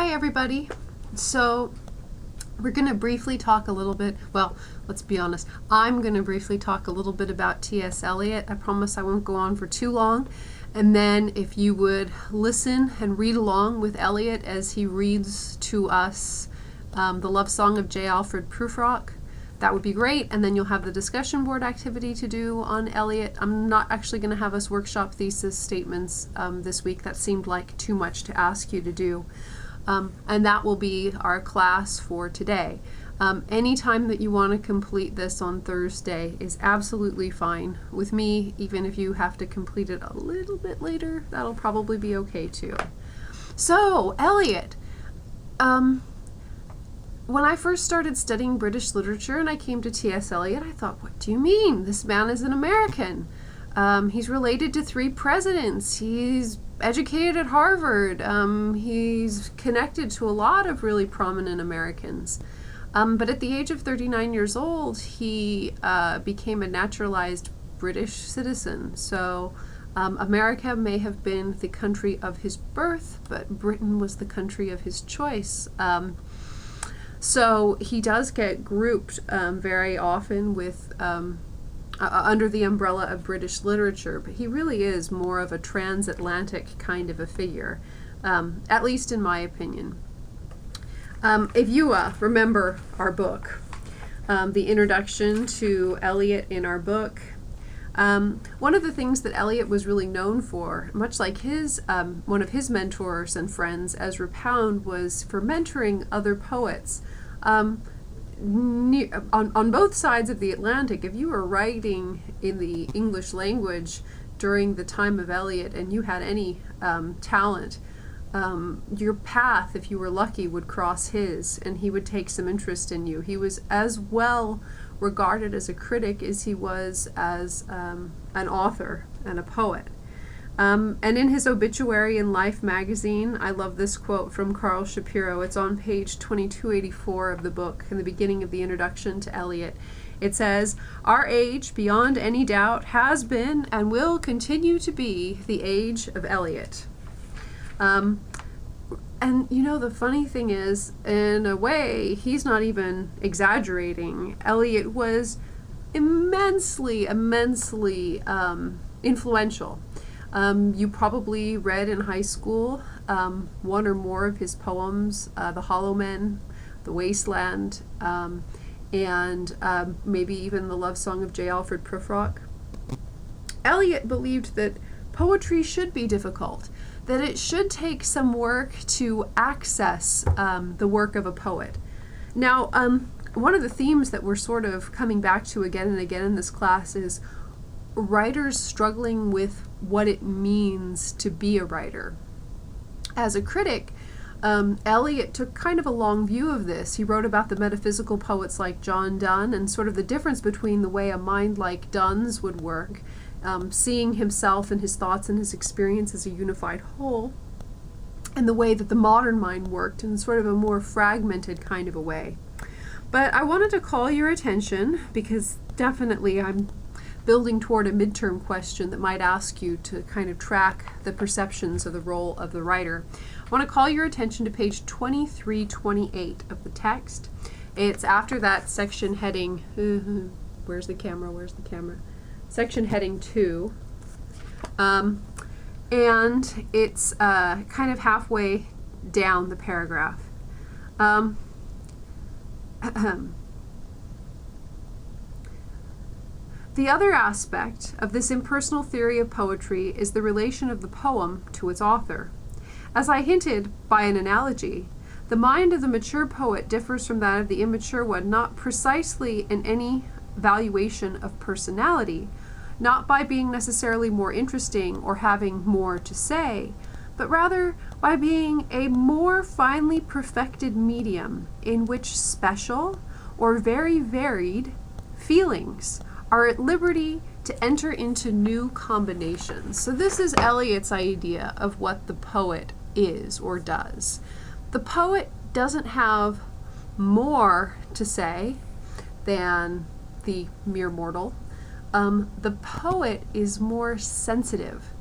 Hi everybody. So we're going to briefly talk a little bit, well, let's be honest, I'm going to briefly talk a little bit about T.S. Eliot. I promise I won't go on for too long. And then if you would listen and read along with Eliot as he reads to us the love song of J. Alfred Prufrock, that would be great. And then you'll have the discussion board activity to do on Eliot. I'm not actually going to have us workshop thesis statements this week. That seemed like too much to ask you to do. And that will be our class for today. Anytime that you want to complete this on Thursday is absolutely fine with me. Even if you have to complete it a little bit later, that'll probably be okay too. So, Eliot. When I first started studying British literature and I came to T.S. Eliot, I thought, what do you mean? This man is an American. He's related to 3 presidents. He's educated at Harvard. He's connected to a lot of really prominent Americans. But at the age of 39 years old, he became a naturalized British citizen. So America may have been the country of his birth, but Britain was the country of his choice. So he does get grouped very often with under the umbrella of British literature, but he really is more of a transatlantic kind of a figure, at least in my opinion. If you remember our book, the introduction to Eliot in our book, one of the things that Eliot was really known for, much like his one of his mentors and friends, Ezra Pound, was for mentoring other poets. On both sides of the Atlantic. If you were writing in the English language during the time of Eliot and you had any talent, your path, if you were lucky, would cross his, and he would take some interest in you. He was as well regarded as a critic as he was as an author and a poet. And in his obituary in Life magazine, I love this quote from Karl Shapiro. It's on page 2284 of the book, in the beginning of the introduction to Eliot. It says, "Our age, beyond any doubt, has been and will continue to be the age of Eliot." And you know, the funny thing is, in a way, he's not even exaggerating. Eliot was immensely influential. You probably read in high school one or more of his poems, The Hollow Men, The Wasteland, and maybe even the love song of J. Alfred Prufrock. Eliot believed that poetry should be difficult, that it should take some work to access the work of a poet. Now, one of the themes that we're sort of coming back to again and again in this class is writers struggling with what it means to be a writer. As a critic, Eliot took kind of a long view of this. He wrote about the metaphysical poets like John Donne and sort of the difference between the way a mind like Donne's would work, seeing himself and his thoughts and his experience as a unified whole, and the way that the modern mind worked in sort of a more fragmented kind of a way. But I wanted to call your attention, because definitely I'm building toward a midterm question that might ask you to kind of track the perceptions of the role of the writer. I want to call your attention to page 2328 of the text. It's after that section heading, where's the camera? Section heading 2. And it's kind of halfway down the paragraph. The other aspect of this impersonal theory of poetry is the relation of the poem to its author. As I hinted by an analogy, the mind of the mature poet differs from that of the immature one, not precisely in any valuation of personality, not by being necessarily more interesting or having more to say, but rather by being a more finely perfected medium in which special or very varied feelings are at liberty to enter into new combinations. So this is Eliot's idea of what the poet is or does. The poet doesn't have more to say than the mere mortal. The poet is more sensitive.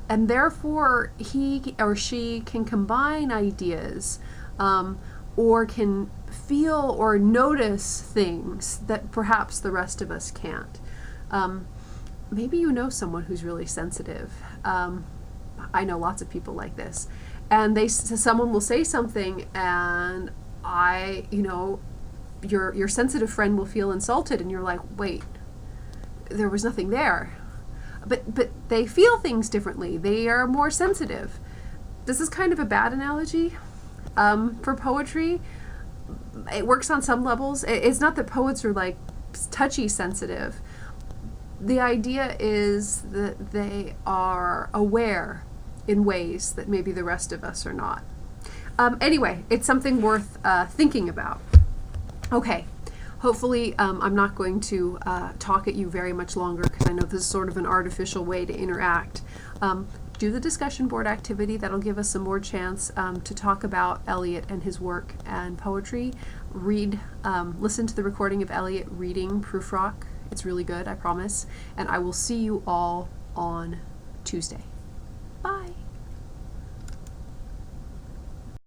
and therefore he or she can combine ideas, or can feel or notice things that perhaps the rest of us can't. Maybe you know someone who's really sensitive. I know lots of people like this, and someone will say something, and your sensitive friend will feel insulted, and you're like, wait, there was nothing there. But they feel things differently. They are more sensitive. This is kind of a bad analogy for poetry. It works on some levels. It's not that poets are like touchy sensitive. The idea is that they are aware in ways that maybe the rest of us are not. Anyway, it's something worth thinking about. Okay, hopefully I'm not going to talk at you very much longer, because I know this is sort of an artificial way to interact. Do the discussion board activity. That'll give us some more chance to talk about Eliot and his work and poetry. Listen to the recording of Eliot reading Prufrock. It's really good, I promise. And I will see you all on Tuesday.